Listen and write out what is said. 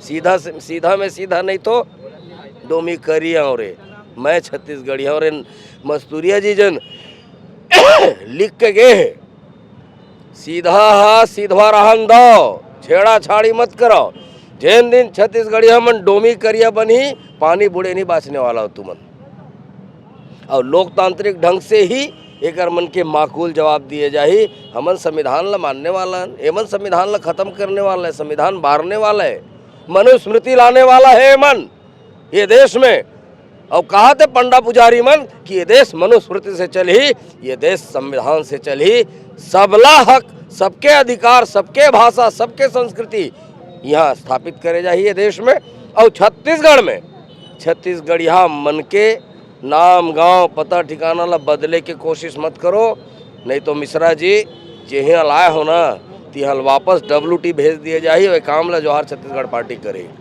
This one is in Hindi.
सीधा में सीधा नहीं तो डोमी करिया और मैं छत्तीसगढ़िया और मस्तूरिया जी जन लिख के गए है, सीधा हा सीधवा रहन दो, छेड़ा छाड़ी मत करो। जैन दिन छत्तीसगढ़िया मन डोमी करिया बनी, पानी बुढ़े नहीं बाँचने वाला हो तुमन। और लोकतांत्रिक ढंग से ही एक मन के माकूल जवाब दिए जाही। हमन संविधान ला मानने वाला है, एमन संविधान ला खत्म करने वाला है, संविधान बारने वाला है, मनुस्मृति लाने वाला है मन ये देश में। और कहा थे पंडा पुजारी मन कि ये देश मनुस्मृति से चली, ये देश संविधान से चली। सबला हक, सबके अधिकार, सबके भाषा, सबके संस्कृति यहाँ स्थापित करे जाइए देश में। और छत्तीसगढ़ में छत्तीसगढ़िया मन के नाम गांव पता ठिकाना ला बदले के कोशिश मत करो, नहीं तो मिश्रा जी जहाँ लाए हो ना तिहल वापस WT भेज दिए जाही। और काम ला जोहार छत्तीसगढ़ पार्टी करे।